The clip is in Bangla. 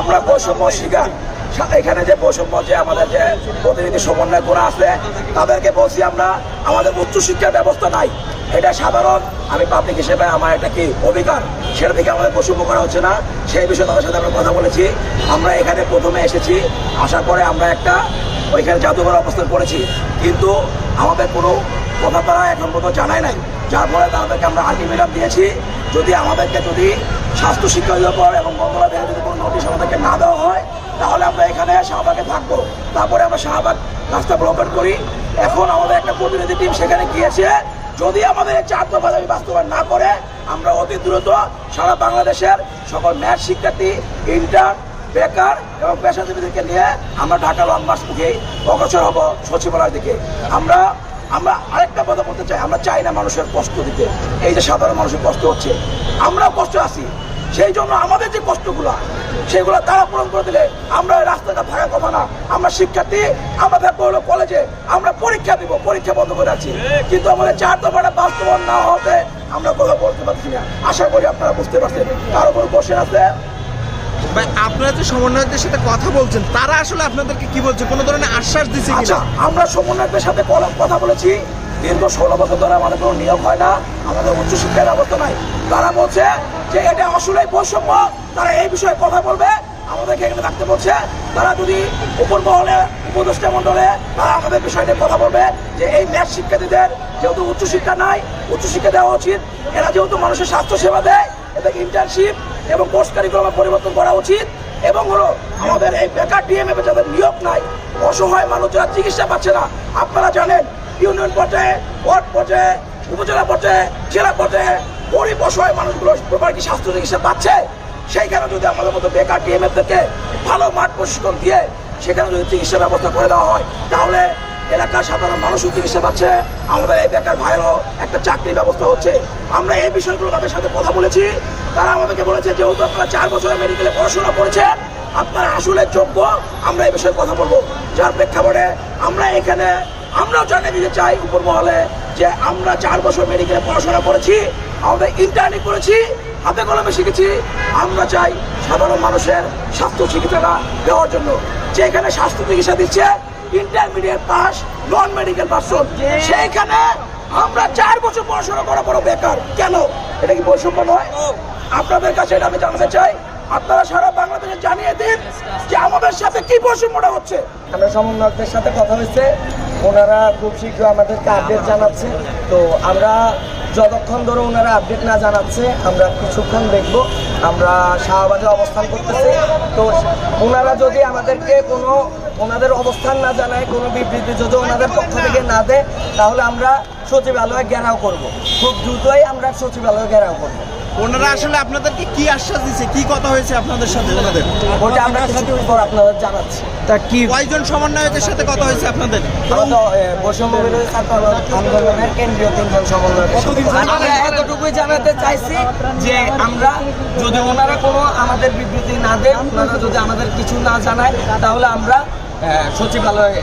আমরা বৈষম্য শিকার। এখানে যে বৈষম্য যে আমাদের যে প্রতিনিধি সমন্বয় করা আছে তাদেরকে বলছি আমরা আমাদের উচ্চশিক্ষার ব্যবস্থা নাই, এটা সাধারণ আমি পাবলিক হিসেবে আমার একটা কি অধিকার, সেটা থেকে আমাদের বৈষম্য করা হচ্ছে না। সেই বিষয়ে তাদের সাথে আমরা কথা বলেছি। আমরা এখানে প্রথমে এসেছি, আসার পরে আমরা একটা ওইখানে জাদুঘর অবস্থান করেছি, কিন্তু আমাদের কোনো কথা তারা এখন পর্যন্ত জানায় নাই। যার ফলে তাদেরকে আমরা আলটিমেটাম দিয়েছি, যদি আমাদেরকে যদি স্বাস্থ্য শিক্ষা অধিদপ্তর এবং মন্ত্রণালয় যদি কোনো নোটিশ আমাদেরকে না দেওয়া হয় তাহলে আমরা এখানে শাহবাগে থাকবো। তারপরে আমরা শাহবাগ রাস্তা ব্লকেট করি। এখন আমাদের একটা প্রতিনিধি টিম সেখানে গিয়েছে, যদি আমাদের এই 4 দফা দাবি বাস্তবায়ন না করে আমরা অতি দ্রুত সারা বাংলাদেশের সকল ম্যাথ শিক্ষার্থী, ইন্টার্ন, বেকার এবং পেশাজীবীদেরকে নিয়ে আমরা ঢাকা লং মার্চ মুখে অগ্রসর হব সচিবালয়ের দিকে। আমরা আরেকটা কথা বলতে চাই, আমরা চাই না মানুষের কষ্ট দিতে। এই যে সাধারণ মানুষের কষ্ট হচ্ছে, আমরাও কষ্ট আছি, সেই জন্য আমাদের যে কষ্টগুলো সেগুলো তারা পূরণ করে দিলে আমরা রাস্তাটা থাকার কথা না। আমরা শিক্ষার্থী, আমরা থাকবো হলো কলেজে, আমরা পরীক্ষা দিব, পরীক্ষা বন্ধ করে আছি, কিন্তু আমাদের 4 দফাটা বাস্তবায়ন না হতে আমরা কথা বলতে পারছি না। আশা করি আপনারা বুঝতে পারছেন। কারো কোনো কোশ্চেন আছে? আপনারা যে সমন্বয়কদের সাথে কথা বলছেন তারা আসলে আপনাদেরকে কি বলছে, কোনো ধরনের আশ্বাস দিচ্ছে কিনা? আচ্ছা, আমরা সমন্বয়কদের সাথে কথা বলেছি। দীর্ঘ 16 বছর ধরে আমাদের কোনো নিয়োগ হয় না, আমাদের উচ্চশিক্ষার ব্যবস্থা নাই। তারা বলছে যে এটা আসলেই বৈষম্য, তারা এই বিষয়ে কথা বলবে, আমাদেরকে এখানে থাকতে বলছে। তারা যদি উপর মহলে উপদেষ্টা মন্ডলে তারা আমাদের বিষয়টা কথা বলবে যে এই ম্যাথ শিক্ষার্থীদের যেহেতু উচ্চশিক্ষা নাই, উচ্চশিক্ষা দেওয়া উচিত। এরা যেহেতু মানুষের স্বাস্থ্য সেবা দেয়, এদেরকে ইন্টার্নশিপ এবং কোর্স কারিকুলাম পরিবর্তন করা উচিত। এবং হলো আমাদের এই বেকার ডিএমএ যাদের নিয়োগ নাই, অসহায় মানুষ যারা চিকিৎসা পাচ্ছে না, আপনারা জানেন ইউনিয়ন পর্যায়ে, ওয়ার্ড পর্যায়ে, উপজেলা পর্যায়ে, জেলা পর্যায়ে গরিব অসহায় মানুষগুলো প্রকার কি স্বাস্থ্য চিকিৎসা পাচ্ছে? সেইখানে যদি আমাদের মতো বেকার ডিএমএফদেরকে ভালো মাঠ প্রশিক্ষণ দিয়ে সেখানে যদি চিকিৎসা ব্যবস্থা করে দেওয়া হয় তাহলে এলাকার সাধারণ মানুষও চিকিৎসা পাচ্ছে, আমাদের এই বেকার ভাইয়েরও একটা চাকরির ব্যবস্থা হচ্ছে। আমরা এই বিষয়গুলো তাদের সাথে কথা বলেছি। তারা আমাদেরকে বলেছে যেহেতু আপনারা 4 বছরের মেডিকেলে পড়াশোনা করেছেন, আপনারা আসলে যোগ্য, আমরা এই বিষয়ে কথা বলবো। যার প্রেক্ষাপটে আমরা এখানে আমরাও জানিয়ে দিতে চাই উপর মহলে যে আমরা 4 বছর মেডিকেলে পড়াশোনা করেছি, আমাদের ইন্টার্নি করেছি, হাতে কলমে শিখেছি। আমরা চাই সাধারণ মানুষের স্বাস্থ্য চিকিৎসাটা দেওয়ার জন্য। যেখানে স্বাস্থ্য চিকিৎসা দিচ্ছে intermediate pass, non medical person, সেইখানে আমরা 4 বছর পড়াশোনা করা বড় বেকার। কেন? এটা কি বৈষম্য নয়? আপনাদের কাছে এটা আমি জানাতে চাই, আপনারা সারা বাংলাদেশে জানিয়ে দিন যে আমাদের সাথে কি বৈষম্যটা হচ্ছে। আমরা সমন্বয়কদের সাথে কথা হয়েছে, ওনারা খুব শীঘ্র আমাদেরকে আপডেট জানাচ্ছে। তো আমরা যতক্ষণ ধরে ওনারা আপডেট না জানাচ্ছে আমরা কিছুক্ষণ দেখব। আমরা শাহবাগে অবস্থান করতেছি। তো ওনারা যদি আমাদেরকে কোনো ওনাদের অবস্থান না জানায়, কোনো বিবৃতি যদি ওনাদের পক্ষ থেকে না দেয়, তাহলে আমরা সচিবালয়ে ঘেরাও করব। খুব দ্রুতই আমরা সচিবালয়ে ঘেরাও করব। ওনারা আসলে আপনাদেরকে কি আশ্বাস দিচ্ছে, কি কথা হয়েছে আপনাদের সাথে ওনাদের? ওটা আমরা কিছুক্ষণ পর আপনাদের জানাচ্ছি। তা কি কয়জন সমন্বয়কের সাথে কথা হয়েছে আপনাদের? বৈষম্য বিরোধী ছাত্র আন্দোলনের কেন্দ্রীয় 3 জন সমন্বয়ক। আমরা এতটুকুই জানাতে চাইছি যে আমরা যদি ওনারা কোনো আমাদের বিবৃতি না দেয়, ওনারা যদি আমাদের কিছু না জানায়, তাহলে আমরা সচিবালয়ে